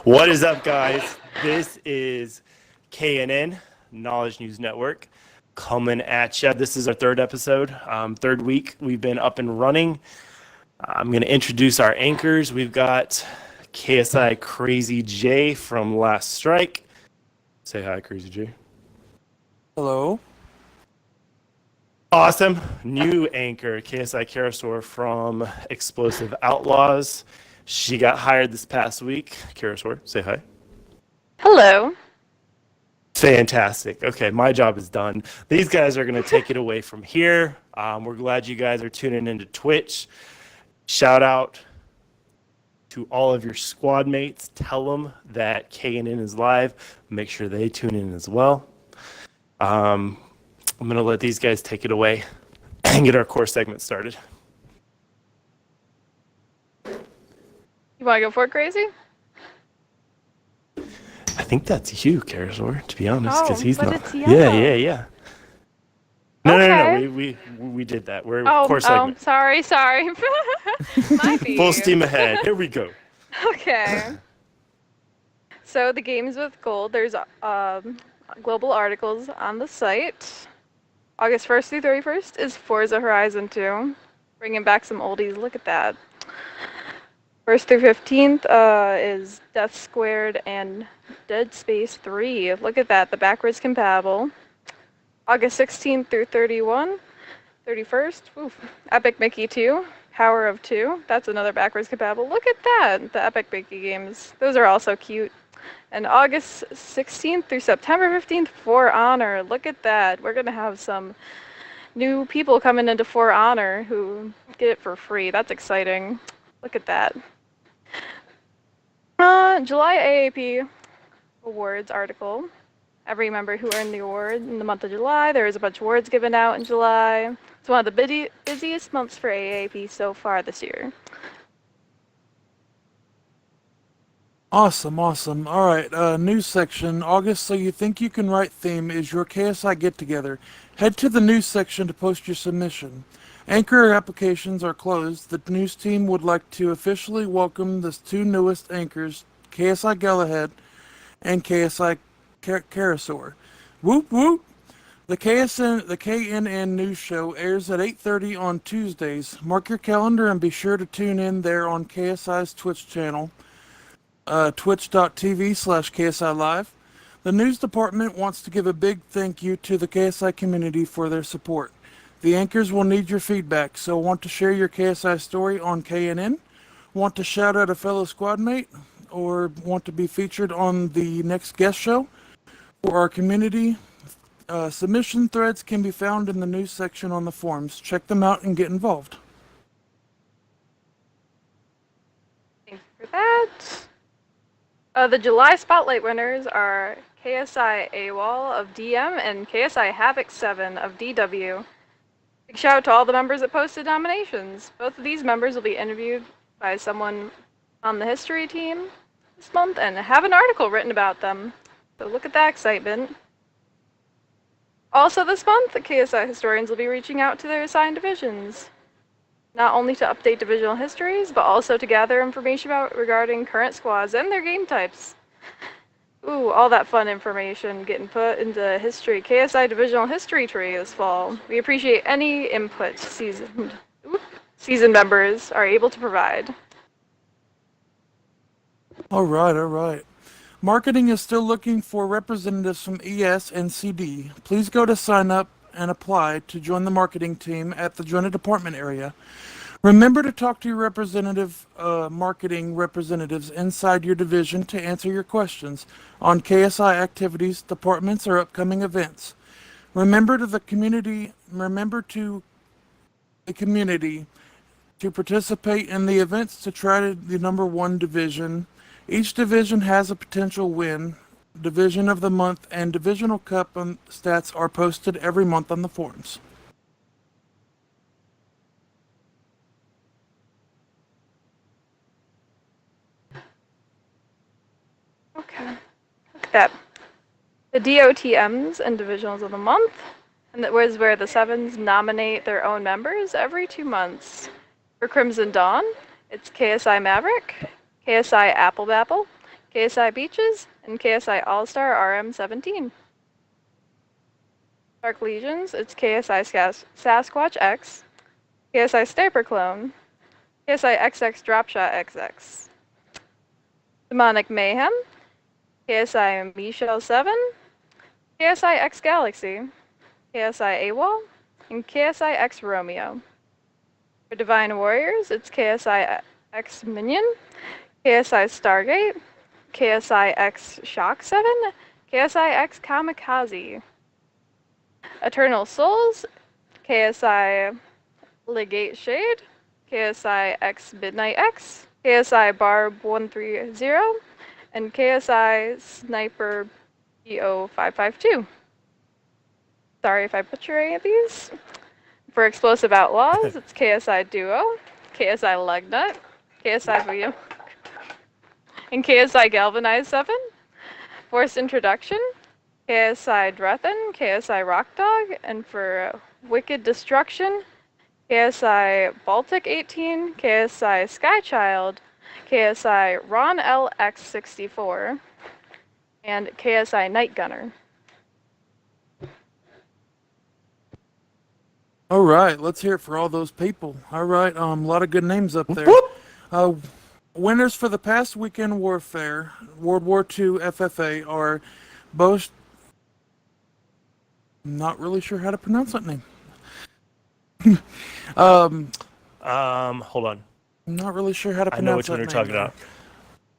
What is up, guys? This is KNN, Knowledge News Network, coming at you. This is our third episode, third week. We've been up and running. I'm going to introduce our anchors. We've got KSI Crazy J from Last Strike. Say hi, Crazy J. Hello. Awesome. New anchor, KSI Karasor from Explosive Outlaws. She got hired this past week. Karasor, say hi. Hello. Fantastic. Okay, my job is done. These guys are going to take it away from here. We're glad you guys are tuning into Twitch. Shout out to all of your squad mates. Tell them that KNN is live. Make sure they tune in as well. I'm going to let these guys take it away and get our core segment started. You want to go for it, Crazy? I think that's you, Karasor, to be honest, because he's not. It's Yeah. No, Okay. we did that. We're Oh, core segment. sorry. Might be. Full steam ahead. Here we go. Okay. So the games with gold, there's global articles on the site. August 1st through 31st is Forza Horizon 2. Bringing back some oldies. Look at that. 1st through 15th is Death Squared and Dead Space 3. Look at that, the backwards compatible. August 16th through 31st, oof, Epic Mickey 2, Power of 2. That's another backwards compatible. Look at that, the Epic Mickey games. Those are also cute. And August 16th through September 15th, For Honor. Look at that. We're going to have some new people coming into For Honor who get it for free. That's exciting. Look at that. July AAP awards article. Every member who earned the award in the month of July. There is a bunch of awards given out in July. It's one of the busiest months for AAP so far this year. Awesome. All right, news section. August, so you think you can write theme is your KSI get-together. Head to the news section to post your submission. Anchor applications are closed. The news team would like to officially welcome the two newest anchors, KSI Galahad and KSI Karasor. Whoop whoop! The KNN news show airs at 8:30 on Tuesdays. Mark your calendar and be sure to tune in there on KSI's Twitch channel, twitch.tv/KSI Live. The news department wants to give a big thank you to the KSI community for their support. The anchors will need your feedback, so want to share your KSI story on KNN? Want to shout out a fellow squad mate? Or want to be featured on the next guest show? For our community, submission threads can be found in the news section on the forums. Check them out and get involved. Thanks for that. The July Spotlight winners are KSI AWOL of DM and KSI Havoc 7 of DW. Big shout out to all the members that posted nominations. Both of these members will be interviewed by someone on the history team this month and have an article written about them. So look at that excitement. Also this month, the KSI historians will be reaching out to their assigned divisions. Not only to update divisional histories, but also to gather information regarding current squads and their game types. Ooh, all that fun information getting put into history. KSI divisional history tree this fall. We appreciate any input seasoned members are able to provide. All right. Marketing is still looking for representatives from ES and CD. Please go to sign up and apply to join the marketing team at the Join a Department area. Remember to talk to your marketing representatives inside your division to answer your questions on KSI activities, departments, or upcoming events. Remember to the community to participate in the events to try to the number one division. Each division has a potential win, division of the month, and divisional cup stats are posted every month on the forums. Okay, look at that. The DOTMs and divisionals of the month, and that was where the sevens nominate their own members every 2 months. For Crimson Dawn, it's KSI Maverick, KSI Apple Babble, KSI Beaches, and KSI All-Star RM17. Dark Legions, it's KSI Sasquatch X, KSI Sniper Clone, KSI XX Dropshot XX. Demonic Mayhem, KSI Michelle 7, KSI X Galaxy, KSI AWOL, and KSI X Romeo. For Divine Warriors, it's KSI X Minion, KSI Stargate, KSI X Shock 7, KSI X Kamikaze. Eternal Souls, KSI Legate Shade, KSI X Midnight X, KSI Barb 130, and KSI Sniper BO552. Sorry if I butcher any of these. For Explosive Outlaws, it's KSI Duo, KSI Lugnut, KSI View, and KSI Galvanized 7. Forced Introduction, KSI Drethen, KSI Rock Dog, and for Wicked Destruction, KSI Baltic 18, KSI Skychild, KSI Ron LX64, and KSI Night Gunner. All right, let's hear it for all those people. All right, a lot of good names up there. Winners for the past weekend warfare, World War II FFA, are both. Not really sure how to pronounce that name. Hold on. I'm not really sure how to I know pronounce which one that you're name. talking about.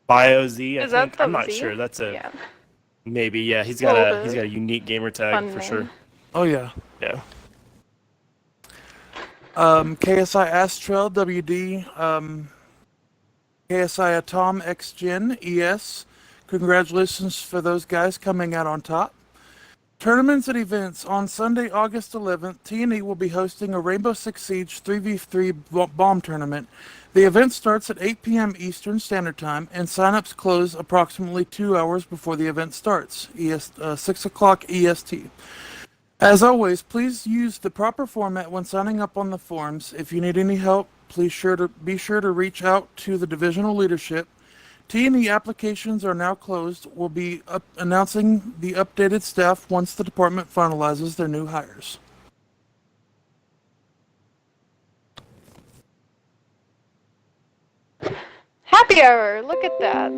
BioZ, I Is that think. the I'm not Z? sure. That's a Yeah. maybe. Yeah, he's got a unique gamer tag Fun for name. sure. Oh yeah. Yeah. KSI Astral WD, KSI Atom X Gen ES. Congratulations for those guys coming out on top. Tournaments and events. On Sunday, August 11th, TNE will be hosting a Rainbow Six Siege 3v3 bomb tournament. The event starts at 8 p.m. Eastern Standard Time, and signups close approximately 2 hours before the event starts, 6 o'clock EST. As always, please use the proper format when signing up on the forums. If you need any help, be sure to reach out to the divisional leadership. T&E applications are now closed. We'll be announcing the updated staff once the department finalizes their new hires. Happy Hour! Look at that.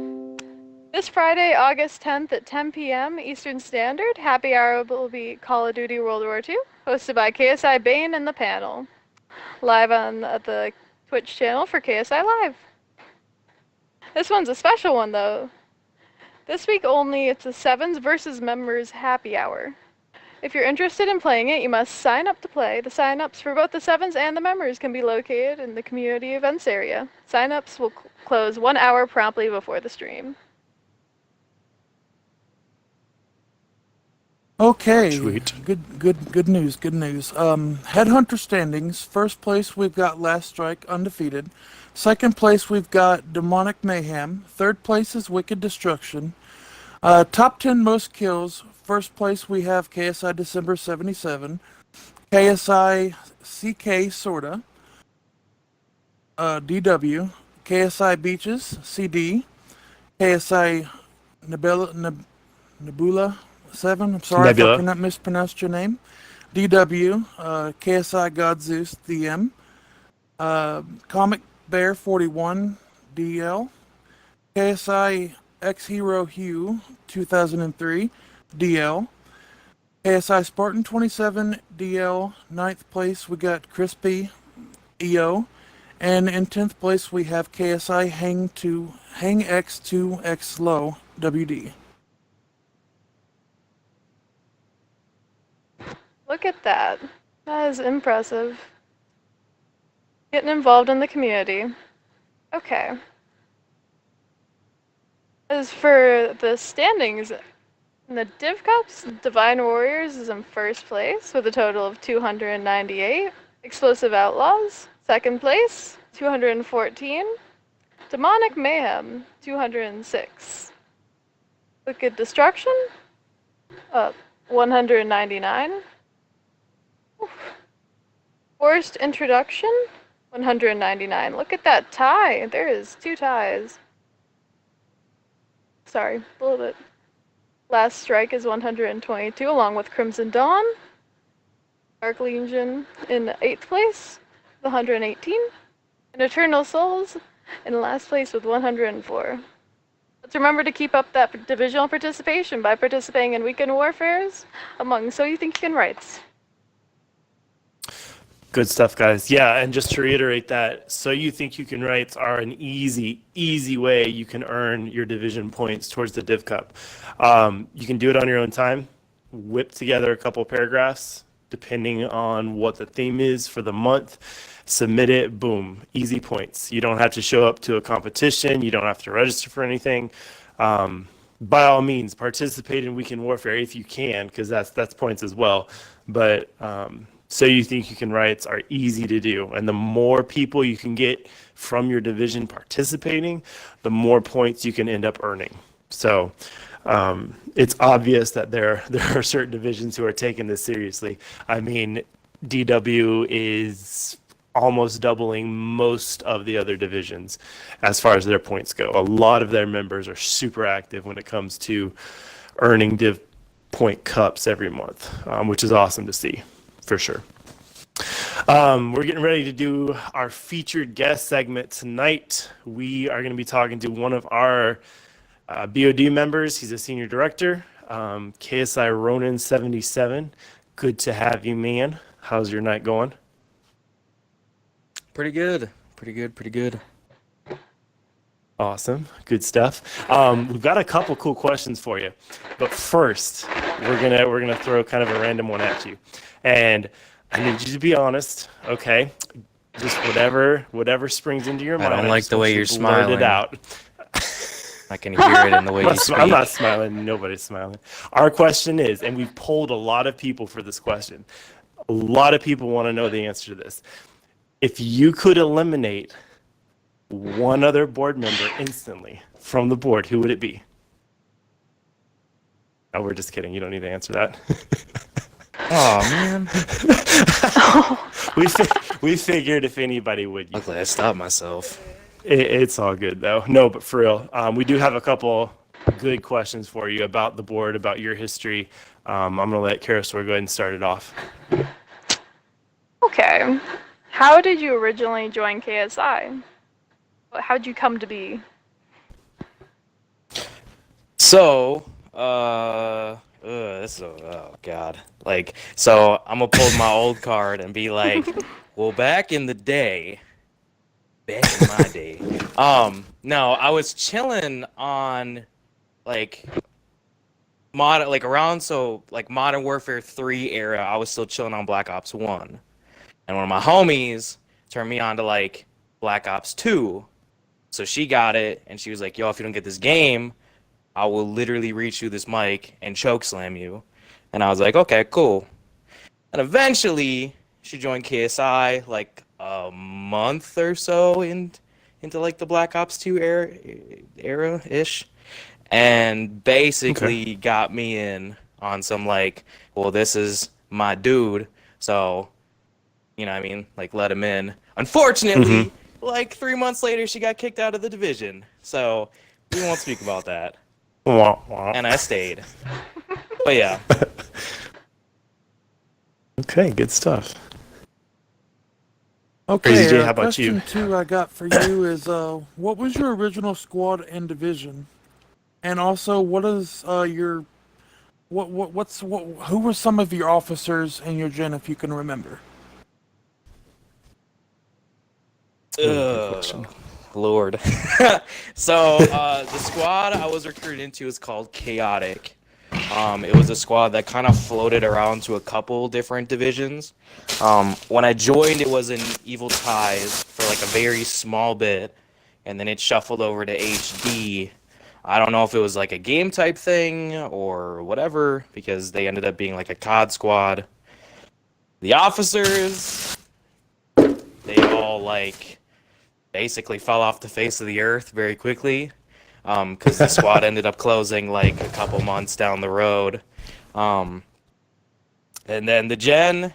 This Friday, August 10th at 10 p.m. Eastern Standard, Happy Hour will be Call of Duty World War II, hosted by KSI Bane and the panel. Live on the Twitch channel for KSI Live. This one's a special one, though. This week only, it's a Sevens versus Members Happy Hour. If you're interested in playing it, you must sign up to play. The sign-ups for both the Sevens and the Members can be located in the community events area. Sign-ups will close 1 hour promptly before the stream. Okay. Sweet. Good news. Headhunter standings. First place we've got Last Strike undefeated. Second place we've got Demonic Mayhem. Third place is Wicked Destruction. Top 10 most kills. First place we have KSI December 77. KSI CK Sorta. DW. KSI Beaches CD. KSI Nebula 7. I'm sorry Nebula. if I mispronounced your name. DW. KSI God Zeus DM. Comic Bear 41 DL. KSI X Hero Hugh 2003 DL. KSI Spartan 27 DL. 9th place we got Crispy EO. And in 10th place we have KSI Hang X2X Low WD. Look at that. That is impressive. Getting involved in the community. Okay. As for the standings, in the Div Cups, Divine Warriors is in first place with a total of 298. Explosive Outlaws, second place, 214. Demonic Mayhem, 206. Wicked Destruction, 199. Oof. Forced Introduction, 199. Look at that tie. There is 2 ties. Sorry, a little bit. Last Strike is 122, along with Crimson Dawn. Dark Legion in 8th place with 118. And Eternal Souls in last place with 104. Let's remember to keep up that divisional participation by participating in weekend warfares among So You Think You Can rights. Good stuff, guys. Yeah, and just to reiterate that, So You Think You Can rights are an easy way you can earn your division points towards the Div Cup. You can do it on your own time, whip together a couple paragraphs, depending on what the theme is for the month, submit it, boom, easy points. You don't have to show up to a competition. You don't have to register for anything. By all means, participate in Weekend Warfare if you can, because that's points as well. But So You Think You Can rights are easy to do. And the more people you can get from your division participating, the more points you can end up earning. So it's obvious that there are certain divisions who are taking this seriously. I mean, DW is almost doubling most of the other divisions as far as their points go. A lot of their members are super active when it comes to earning div point cups every month, which is awesome to see, for sure. We're getting ready to do our featured guest segment tonight. We are going to be talking to one of our BOD members. He's a senior director, KSI Ronan 77. Good to have you, man. How's your night going? Pretty good. Awesome. Good stuff. We've got a couple cool questions for you. But first, we're gonna throw kind of a random one at you. And I need you to be honest, okay? Just whatever springs into your mind. I don't like the way you're blurt smiling. it out. I can hear it in the way you speak. I'm not smiling. Nobody's smiling. Our question is, and we've polled a lot of people for this question. A lot of people want to know the answer to this. If you could eliminate one other board member instantly from the board, who would it be? Oh, we're just kidding. You don't need to answer that. Oh man. we figured if anybody would. Luckily, I stopped myself. It's all good though. No, but for real, we do have a couple good questions for you about the board, about your history. I'm gonna let Karasor go ahead and start it off. Okay. How did you originally join KSI? How'd you come to be? So, this is oh god. Like, so I'm gonna pull my old card and be like, well, back in my day. No, I was chilling on like Modern Warfare 3 era. I was still chilling on Black Ops 1. And one of my homies turned me on to like Black Ops 2. So she got it and she was like, yo, if you don't get this game, I will literally reach you this mic and choke slam you. And I was like, okay, cool. And eventually she joined KSI like a month or so into like the Black Ops 2 era-ish. And basically got me in on some like, well, this is my dude. So, you know what I mean? Like, let him in. Unfortunately, like 3 months later, she got kicked out of the division. So, we won't speak about that. And I stayed. But yeah. Okay, good stuff. Okay, Crazy J, how about you? Question 2 I got for you is, what was your original squad and division? And also, what is who were some of your officers in your gen, if you can remember? Lord. So, the squad I was recruited into is called Chaotic. It was a squad that kind of floated around to a couple different divisions. When I joined, it was in Evil Ties for like a very small bit, and then it shuffled over to HD. I don't know if it was like a game type thing or whatever, because they ended up being like a COD squad. The officers, they all like basically fell off the face of the earth very quickly, because the squad ended up closing like a couple months down the road. And then the gen,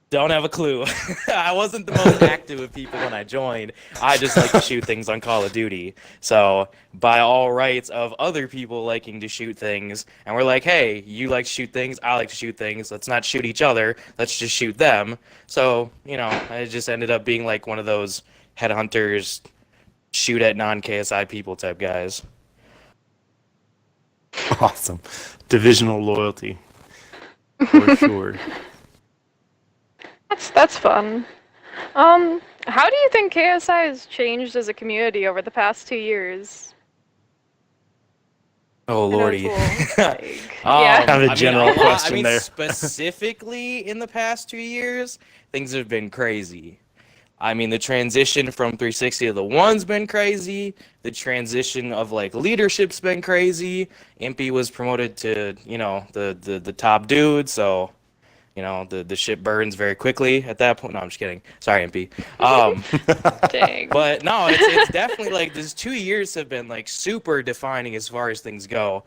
Don't have a clue. I wasn't the most active with people when I joined. I just like to shoot things on Call of Duty. So, by all rights of other people liking to shoot things, and we're like, hey, you like to shoot things, I like to shoot things, let's not shoot each other, let's just shoot them. So, I just ended up being like one of those headhunters, shoot at non-KSI people type guys. Awesome. Divisional loyalty. For sure. That's fun. How do you think KSI has changed as a community over the past 2 years? Oh I know lordy. it's a little, yeah. Kind of a general question there. Specifically in the past 2 years, things have been crazy. I mean, the transition from 360 to the one's been crazy. The transition of like leadership's been crazy. Impy was promoted to, the top dude, so the ship burns very quickly at that point. No, I'm just kidding. Sorry, MP. Dang. But no, it's definitely like these 2 years have been like super defining as far as things go.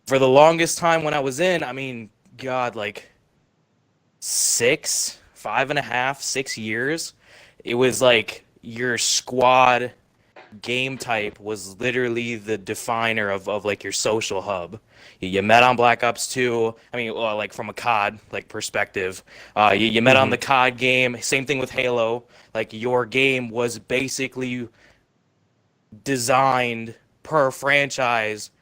For the longest time when I was in, I mean, God, like 5.5, 6 years. It was like your squad game type was literally the definer of like your social hub. You met on Black Ops 2. I mean, like from a COD like perspective. You met on the COD game. Same thing with Halo. Like your game was basically designed per franchise,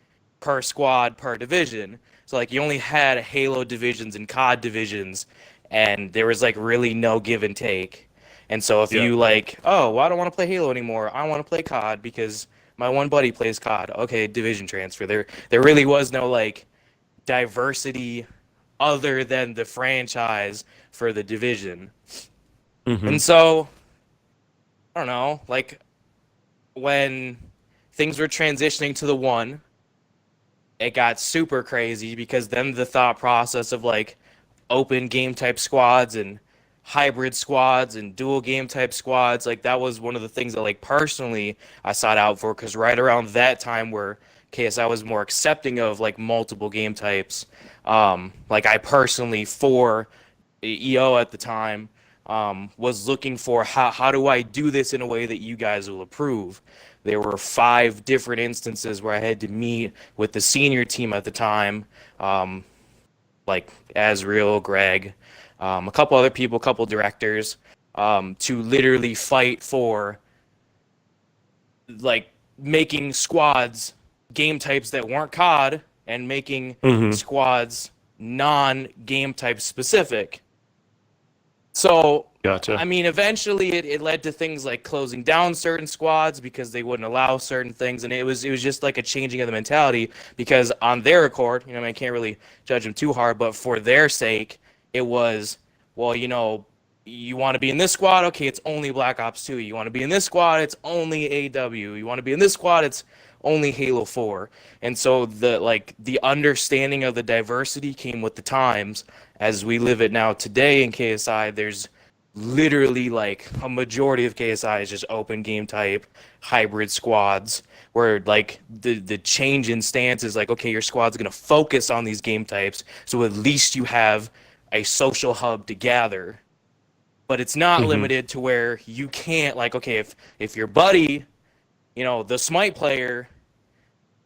per squad, per division. So like you only had Halo divisions and COD divisions, and there was like really no give and take. And so if you like, oh, well, I don't want to play Halo anymore. I want to play COD because my one buddy plays COD. Okay, division transfer. There really was no like diversity other than the franchise for the division. And so I don't know, like when things were transitioning to the one, it got super crazy because then the thought process of like open game type squads and hybrid squads and dual game type squads, like that was one of the things that like personally I sought out for, because right around that time where KSI was more accepting of like multiple game types, like I personally for EO at the time was looking for how do I do this in a way that you guys will approve. There were 5 different instances where I had to meet with the senior team at the time, like Azriel, Greg, a couple other people, a couple directors, to literally fight for like making squads game types that weren't COD and making squads non-game type specific. So, Gotcha. I mean, eventually it led to things like closing down certain squads because they wouldn't allow certain things, and it was just like a changing of the mentality, because on their accord, I can't really judge them too hard, but for their sake, it was, well, you want to be in this squad, okay, it's only Black Ops 2. You want to be in this squad, it's only AW. You want to be in this squad, it's only Halo 4. And so the understanding of the diversity came with the times. As we live it now today in KSI, there's literally like a majority of KSI is just open game type hybrid squads, where like the change in stance is like, okay, your squad's going to focus on these game types, so at least you have a social hub to gather. But it's not limited to where you can't, like, okay, if your buddy, the Smite player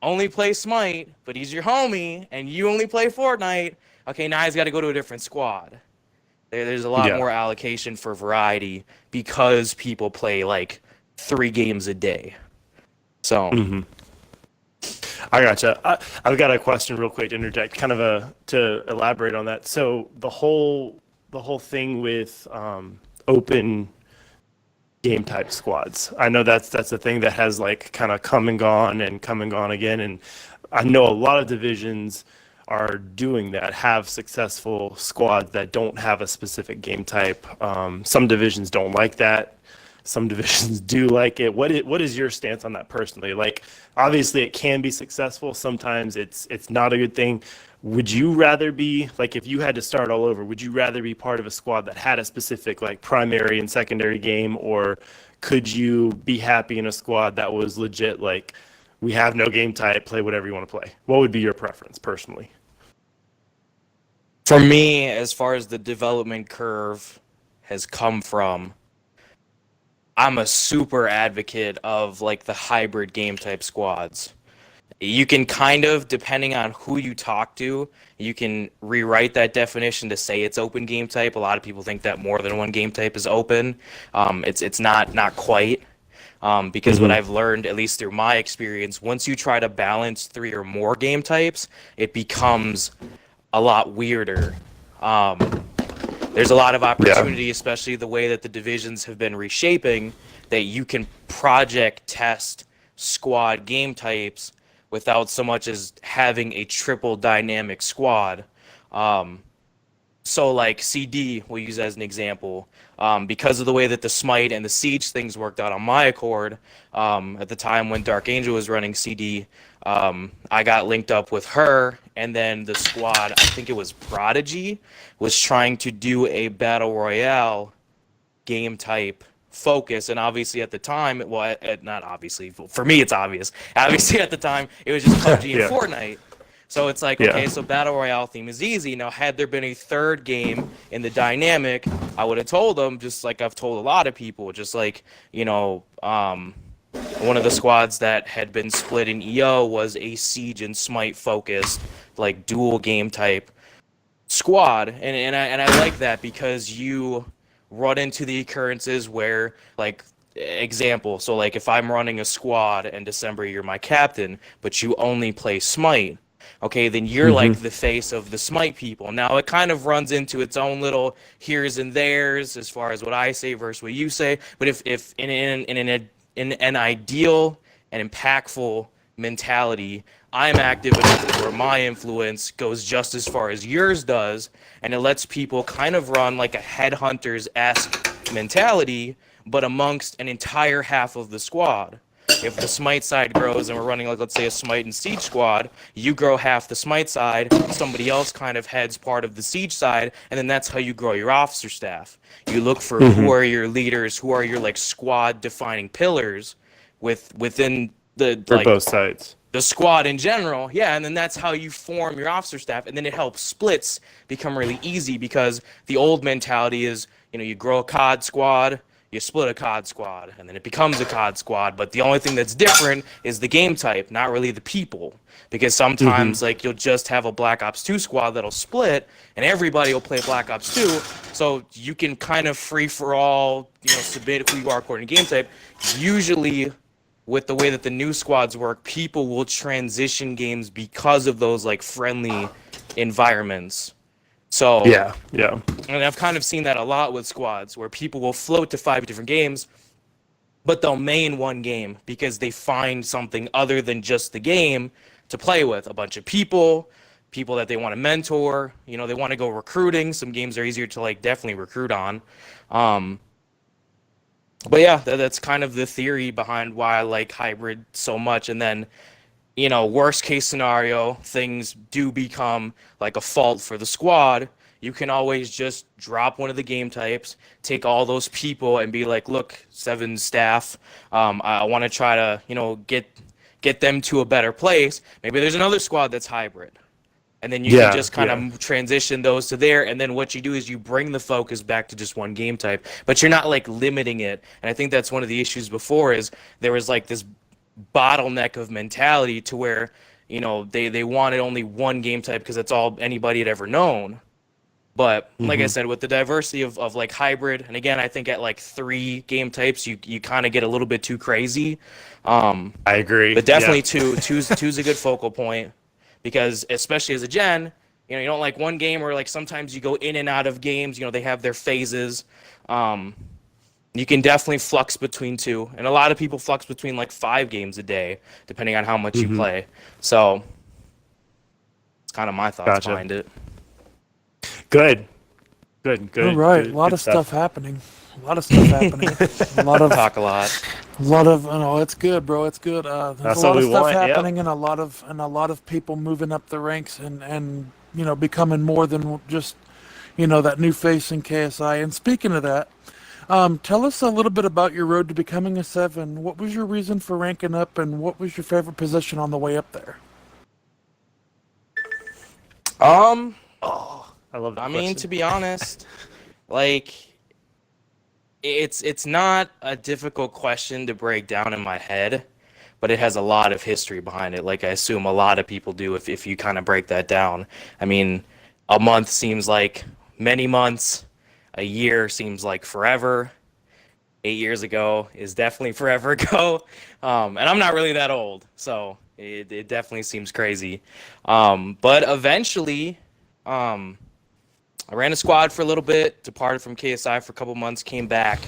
only plays Smite, but he's your homie and you only play Fortnite, okay, now he's got to go to a different squad. There's a lot more allocation for variety because people play like 3 games a day. So I gotcha. I've got a question real quick to interject, kind of to elaborate on that. So the whole thing with open game type squads, I know that's the thing that has like kind of come and gone again, and I know a lot of divisions are doing that, have successful squads that don't have a specific game type. Some divisions don't like that. Some divisions do like it. What is your stance on that personally? Like, obviously it can be successful. Sometimes it's not a good thing. Would you rather be, like, if you had to start all over, would you rather be part of a squad that had a specific like primary and secondary game, or could you be happy in a squad that was legit like, we have no game type, play whatever you want to play? What would be your preference personally? for me, as far as the development curve has come from. I'm a super advocate of like the hybrid game type squads. You can kind of, depending on who you talk to, you can rewrite that definition to say it's open game type. A lot of people think that more than one game type is open. It's not quite. Because what I've learned, at least through my experience, once you try to balance 3 or more game types, it becomes a lot weirder. There's a lot of opportunity, especially the way that the divisions have been reshaping, that you can project test squad game types without so much as having a triple dynamic squad. So like CD, we'll use as an example, because of the way that the Smite and the Siege things worked out on my accord, at the time when Dark Angel was running CD, I got linked up with her, and then the squad, I think it was Prodigy, was trying to do a Battle Royale game type focus, and obviously at the time, well, not obviously, for me it's obvious, obviously at the time, it was just PUBG and Fortnite. So it's like, okay, so Battle Royale theme is easy. Now, had there been a third game in the dynamic, I would have told them, just like I've told a lot of people, just like, you know, one of the squads that had been split in EO was a Siege and Smite focused, like dual game type squad. And I like that because you run into the occurrences where, like, example, so like if I'm running a squad and December, you're my captain, but you only play Smite. Okay, then you're like the face of the Smite people. Now it kind of runs into its own little here's and there's as far as what I say versus what you say. But if in an ideal and impactful mentality, I'm active enough where my influence goes just as far as yours does, and it lets people kind of run like a headhunters-esque mentality, but amongst an entire half of the squad. If the Smite side grows and we're running, like, let's say a Smite and Siege squad, you grow half the Smite side, somebody else kind of heads part of the Siege side, and then that's how you grow your officer staff. You look for who are your leaders, who are your, like, squad defining pillars within the, For like, both sides. the squad in general, yeah, and then that's how you form your officer staff, and then it helps splits become really easy because the old mentality is, you know, you grow a COD squad, you split a COD squad, and then it becomes a COD squad. But the only thing that's different is the game type, not really the people. Because sometimes, like, you'll just have a Black Ops 2 squad that'll split, and everybody will play Black Ops 2. So you can kind of free for all, you know, submit who you are according to game type. Usually, with the way that the new squads work, people will transition games because of those, like, friendly environments. So Yeah. and I've kind of seen that a lot with squads where people will float to 5 different games, but they'll main one game because they find something other than just the game to play with. A bunch of people that they want to mentor, you know, they want to go recruiting. Some games are easier to, like, definitely recruit on. But yeah, that's kind of the theory behind why I like hybrid so much. And then, you know, worst case scenario, things do become like a fault for the squad. You can always just drop one of the game types, take all those people and be like, look, 7 staff, I want to try to, you know, get them to a better place. Maybe there's another squad that's hybrid. And then you can just kind of transition those to there. And then what you do is you bring the focus back to just one game type, but you're not like limiting it. And I think that's one of the issues before is there was like this bottleneck of mentality to where, you know, they wanted only one game type because that's all anybody had ever known. But like I said, with the diversity of like hybrid, and again, I think at like 3 game types, you kind of get a little bit too crazy. I agree. But definitely two's a good focal point because especially as a gen, you know, you don't like one game where like sometimes you go in and out of games, you know, they have their phases. You can definitely flux between 2, and a lot of people flux between like 5 games a day, depending on how much you play. So it's kind of my thoughts behind it. Good. All right, Good, a lot good of stuff happening. A lot of stuff happening. A lot of Talk a lot. no, it's good, bro. It's good. There's That's a lot what of we stuff want, yep. happening, and a lot of people moving up the ranks, and you know, becoming more than just, you know, that new face in KSI. And speaking of that, tell us a little bit about your road to becoming a 7. What was your reason for ranking up, and what was your favorite position on the way up there? I love that I mean, question. to be honest, like, It's not a difficult question to break down in my head, but it has a lot of history behind it. Like I assume a lot of people do if you kind of break that down. I mean, a month seems like many months, a year seems like forever. 8 years ago is definitely forever ago. And I'm not really that old, so it definitely seems crazy. But eventually, I ran a squad for a little bit, departed from KSI for a couple months, came back.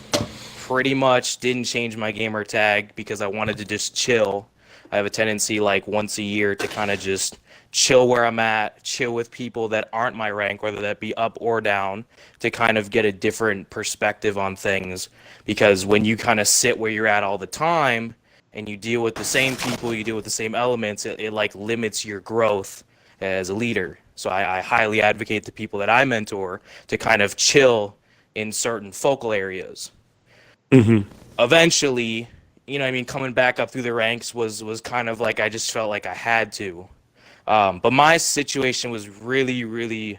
Pretty much didn't change my gamer tag because I wanted to just chill. I have a tendency like once a year to kind of just chill where I'm at, chill with people that aren't my rank, whether that be up or down, to kind of get a different perspective on things. Because when you kind of sit where you're at all the time and you deal with the same people, you deal with the same elements, it like limits your growth as a leader. So I highly advocate to people that I mentor to kind of chill in certain focal areas. Eventually, you know what I mean, coming back up through the ranks was kind of like I just felt like I had to. But my situation was really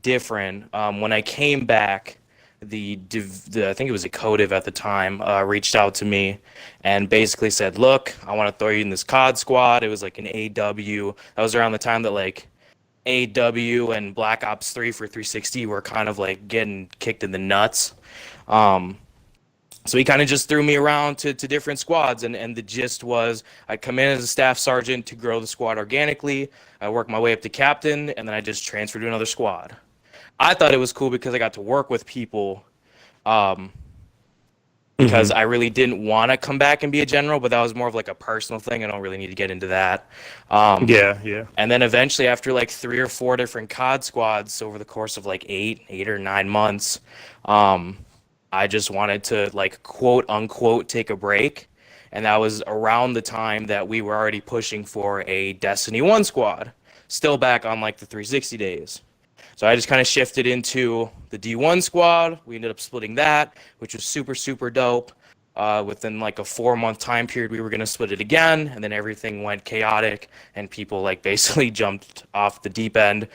different. When I came back, the I think it was a Codiv at the time, reached out to me and basically said, look, I want to throw you in this COD squad. It was like an AW. That was around the time that like AW and Black Ops 3 for 360 were kind of like getting kicked in the nuts. So he kind of just threw me around to different squads, and the gist was I'd come in as a staff sergeant to grow the squad organically. I worked my way up to captain, and then I just transferred to another squad. I thought it was cool because I got to work with people, because I really didn't want to come back and be a general, but that was more of like a personal thing. I don't really need to get into that. Yeah. And then eventually, after like 3 or 4 different COD squads over the course of like 8 or 9 months, I just wanted to like quote unquote take a break. And that was around the time that we were already pushing for a Destiny 1 squad, still back on like the 360 days. So I just kind of shifted into the D1 squad. We ended up splitting that, which was super dope. Within like a 4-month time period, we were going to split it again. And then everything went chaotic and people like basically jumped off the deep end,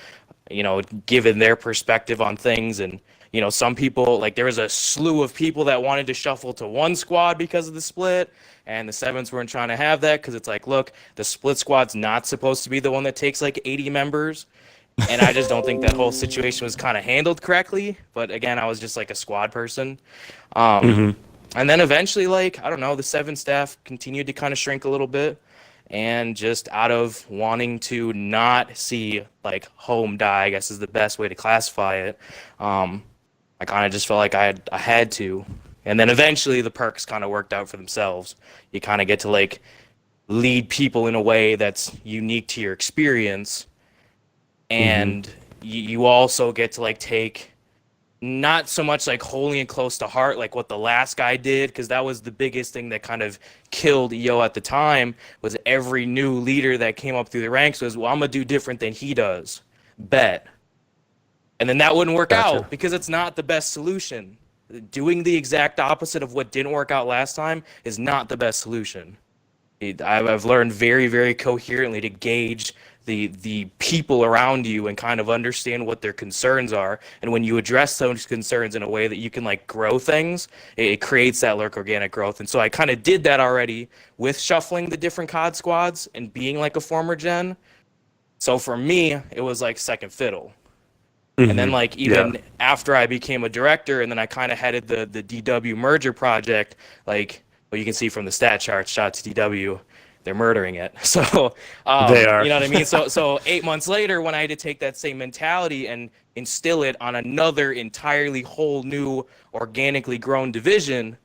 you know, given their perspective on things. And you know, some people, like there was a slew of people that wanted to shuffle to one squad because of the split, and the sevens weren't trying to have that because it's like, look, the split squad's not supposed to be the one that takes like 80 members. And I just don't think that whole situation was kind of handled correctly. But again, I was just like a squad person. And then eventually, like, I don't know, the 7 staff continued to kind of shrink a little bit. And just out of wanting to not see like home die, I guess is the best way to classify it. I kind of just felt like I had to. And then eventually the perks kind of worked out for themselves. You kind of get to like lead people in a way that's unique to your experience. And you also get to like take not so much like holy and close to heart like what the last guy did, because that was the biggest thing that kind of killed EO at the time, was every new leader that came up through the ranks was, well, I'm going to do different than he does. Bet. And then that wouldn't work out because it's not the best solution. Doing the exact opposite of what didn't work out last time is not the best solution. I've learned very coherently to gauge the people around you and kind of understand what their concerns are. And when you address those concerns in a way that you can like grow things, it creates that lurk organic growth. And so I kind of did that already with shuffling the different COD squads and being like a former gen. So for me, it was like second fiddle. And then like even after I became a director and then I kind of headed the DW merger project, like, well, you can see from the stat chart, shout out to DW, they're murdering it. So they are. You know what I mean? So 8 months later, when I had to take that same mentality and instill it on another entirely whole new organically grown division,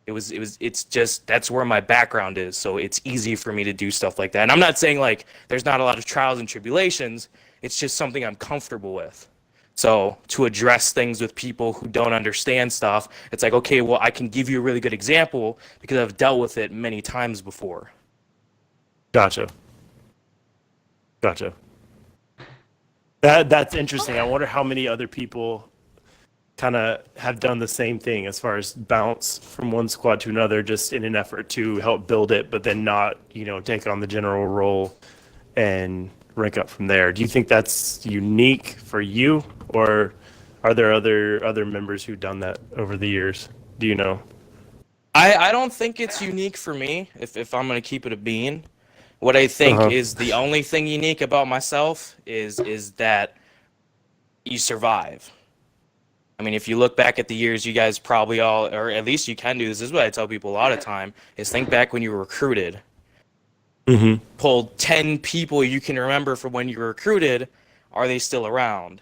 it's just, that's where my background is. So it's easy for me to do stuff like that. And I'm not saying like there's not a lot of trials and tribulations. It's just something I'm comfortable with. So to address things with people who don't understand stuff, it's like, okay, well, I can give you a really good example because I've dealt with it many times before. Gotcha. That's interesting. I wonder how many other people kind of have done the same thing as far as bounce from one squad to another just in an effort to help build it, but then not, you know, take on the general role and rank up from there. Do you think that's unique for you, or are there other members who've done that over the years? Do you know? I don't think it's unique for me, if I'm going to keep it a bean. What I think is the only thing unique about myself is that you survive. I mean, if you look back at the years, you guys probably all, or at least you can do this. This is what I tell people a lot of time, is think back when you were recruited. Pull 10 people you can remember from when you were recruited. Are they still around?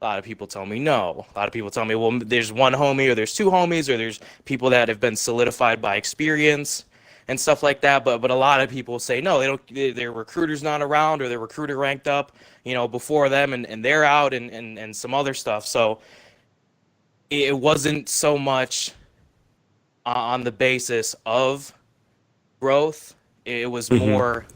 A lot of people tell me no. A lot of people tell me, well, there's one homie or there's two homies or there's people that have been solidified by experience and stuff like that. But a lot of people say no, they don't. Their recruiter's not around or their recruiter ranked up, before them and they're out and some other stuff. So it wasn't so much on the basis of growth. It was more.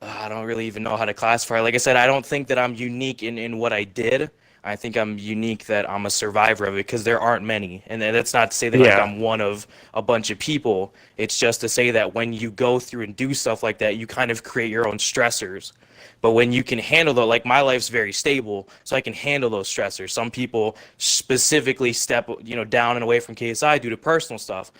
I don't really even know how to classify it. Like I said, I don't think that I'm unique in what I did. I think I'm unique that I'm a survivor of it because there aren't many. And that's not to say that like, I'm one of a bunch of people. It's just to say that when you go through and do stuff like that, you kind of create your own stressors. But when you can handle those, like my life's very stable, so I can handle those stressors. Some people specifically step, down and away from KSI due to personal stuff.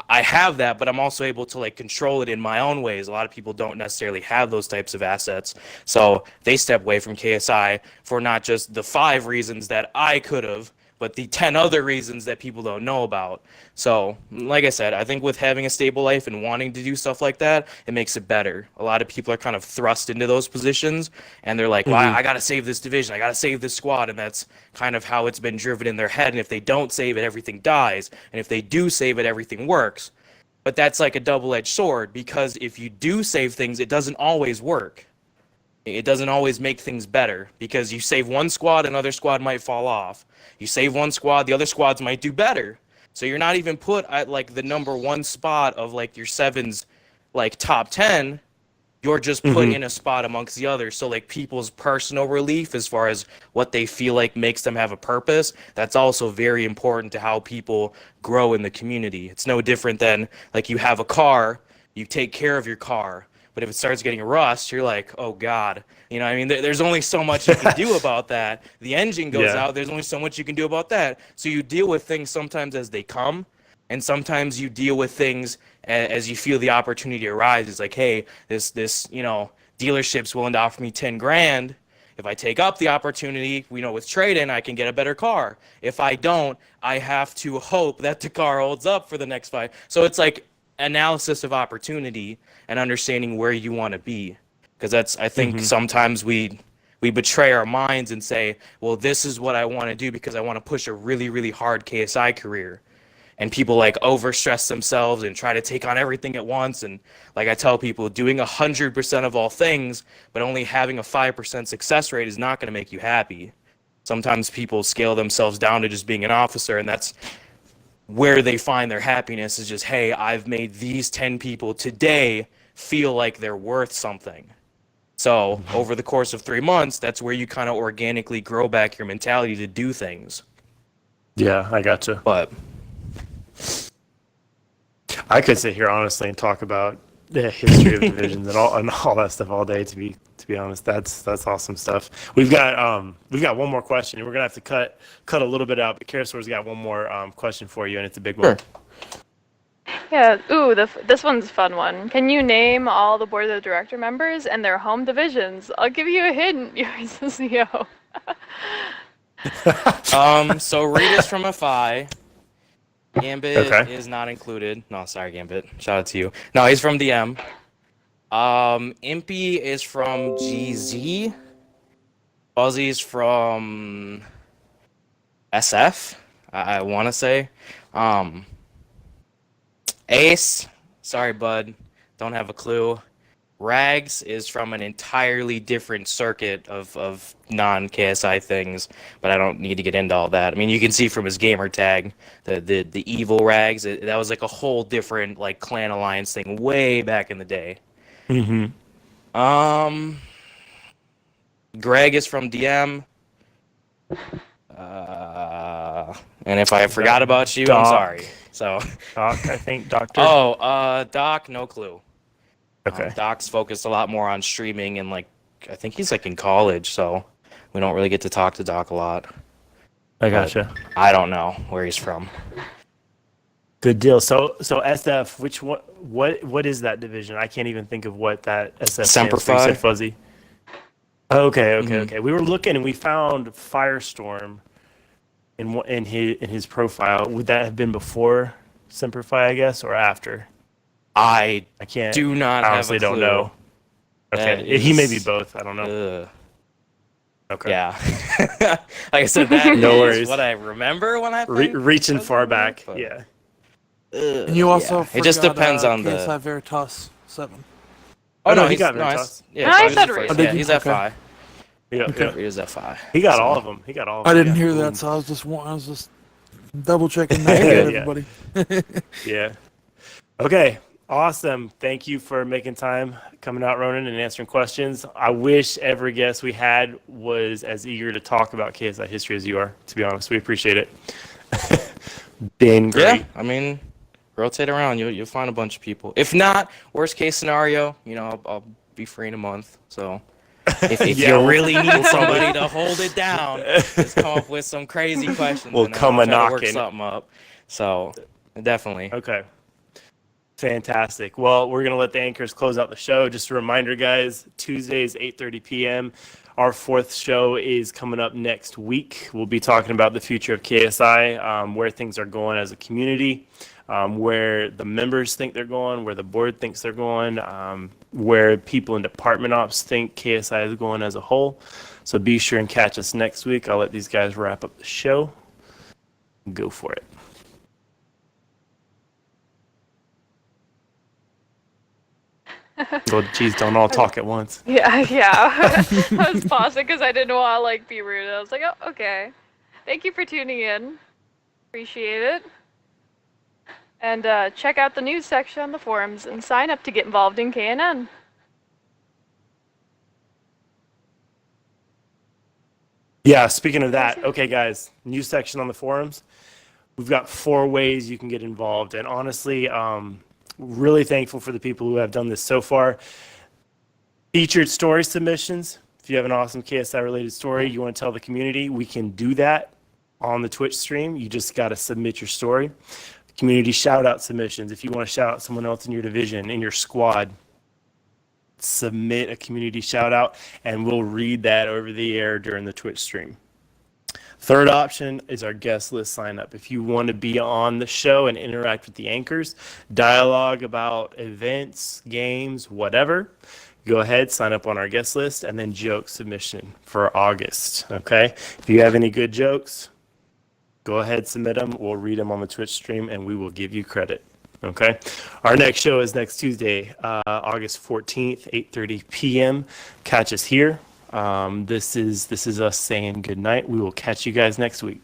I have that, but I'm also able to like control it in my own ways. A lot of people don't necessarily have those types of assets, so they step away from KSI for not just the 5 reasons that I could have, but the 10 other reasons that people don't know about. So, like I said, I think with having a stable life and wanting to do stuff like that, it makes it better. A lot of people are kind of thrust into those positions, and they're like, well, I got to save this division. I got to save this squad, and that's kind of how it's been driven in their head. And if they don't save it, everything dies. And if they do save it, everything works. But that's like a double-edged sword, because if you do save things, it doesn't always work. It doesn't always make things better, because you save one squad, another squad might fall off. You save one squad, the other squads might do better. So you're not even put at like the number 1 spot of like your 7's like top 10. You're just put in a spot amongst the others. So like people's personal relief as far as what they feel like makes them have a purpose, that's also very important to how people grow in the community. It's no different than like you have a car, you take care of your car. But if it starts getting rust, you're like, oh, God. I mean, there's only so much you can do about that. The engine goes out. There's only so much you can do about that. So you deal with things sometimes as they come, and sometimes you deal with things as you feel the opportunity arises. Like, hey, this dealership's willing to offer me 10 grand. If I take up the opportunity, with trade-in, I can get a better car. If I don't, I have to hope that the car holds up for the next 5. So it's like analysis of opportunity and understanding where you want to be, because that's I think sometimes we betray our minds and say, well, this is what I want to do because I want to push a really, really hard KSI career, and people like overstress themselves and try to take on everything at once. And like I tell people, doing 100% of all things but only having a 5% success rate is not going to make you happy. Sometimes people scale themselves down to just being an officer, and that's where they find their happiness, is just, hey, I've made these 10 people today feel like they're worth something. So over the course of 3 months, that's where you kind of organically grow back your mentality to do things. Yeah, I gotcha. But I could sit here honestly and talk about the history of divisions and all that stuff all day. To be honest, that's awesome stuff. We've got one more question. We're gonna have to cut a little bit out, but Karasor's got one more question for you, and it's a big one. Yeah. Ooh, this one's a fun one. Can you name all the board of director members and their home divisions? I'll give you a hint. You're the CEO. So Rita's from FI. Gambit is not included. No, sorry, Gambit. Shout out to you. No, he's from DM. Impy is from GZ. Buzzy's from SF, I want to say. Ace, sorry, bud. Don't have a clue. Rags is from an entirely different circuit of non-KSI things, but I don't need to get into all that. I mean, you can see from his gamer tag, the evil Rags, that was like a whole different like clan alliance thing way back in the day. Greg is from DM. And if I forgot about you, Doc. I'm sorry. So Doc, I think Doctor. Doc, no clue. Okay. Doc's focused a lot more on streaming, and like I think he's like in college, so we don't really get to talk to Doc a lot. I gotcha. I don't know where he's from. Good deal. So SF, which one? What is that division? I can't even think of what that SF stands for. You Semper said Fi. Fuzzy. Okay. Mhm. Okay. We were looking and we found Firestorm in his profile. Would that have been before Semper Fi, I guess, or after? I I can't. do not I have honestly a clue. don't know. That Okay, he may be is- both. I don't know. Ugh. Okay. Yeah. Like I said, that No is worries. what I remember when I think Reaching was far in there, back. but- Yeah. And you also it just forgot, depends on KSI the. Veritas 7. Oh, no, he he's got no, Veritas. yeah, No, I he was said the first. Veritas. Oh, Yeah, did you? he's Okay. F5. Yeah. Okay. Yeah. He was F5. He got So- all of them. He got all of I them. didn't Yeah. hear that, Boom. so I was just double checking that Yeah. with everybody. Yeah. Okay. Awesome. Thank you for making time, coming out, Ronan, and answering questions. I wish every guest we had was as eager to talk about KSI history as you are, to be honest. We appreciate it. Been great. Yeah, I mean, rotate around. You'll find a bunch of people. If not, worst case scenario, I'll be free in a month. So if Yeah, you really need somebody to hold it down, just come up with some crazy questions. We'll and then come I'll try to work a-knocking. something up. So definitely. Okay. Fantastic. Well, we're going to let the anchors close out the show. Just a reminder, guys, Tuesdays, 8:30 p.m. Our fourth show is coming up next week. We'll be talking about the future of KSI, where things are going as a community, where the members think they're going, where the board thinks they're going, where people in department ops think KSI is going as a whole. So be sure and catch us next week. I'll let these guys wrap up the show. Go for it. Well, geez, don't all talk at once. Yeah. I was pausing because I didn't want to be rude. I was like, oh, okay. Thank you for tuning in. Appreciate it. And check out the news section on the forums and sign up to get involved in KNN. Yeah, speaking of that, okay, guys, news section on the forums. We've got 4 ways you can get involved. And honestly, really thankful for the people who have done this so far. Featured story submissions. If you have an awesome KSI related story you want to tell the community, we can do that on the Twitch stream. You just got to submit your story. Community shout out submissions. If you want to shout out someone else in your division, in your squad, submit a community shout out and we'll read that over the air during the Twitch stream. Third option is our guest list sign up. If you want to be on the show and interact with the anchors, dialogue about events, games, whatever, go ahead, sign up on our guest list, and then joke submission for August. Okay? If you have any good jokes, go ahead, submit them. We'll read them on the Twitch stream and we will give you credit. Okay? Our next show is next Tuesday, August 14th, 8:30 p.m. Catch us here. This is us saying good night. We will catch you guys next week.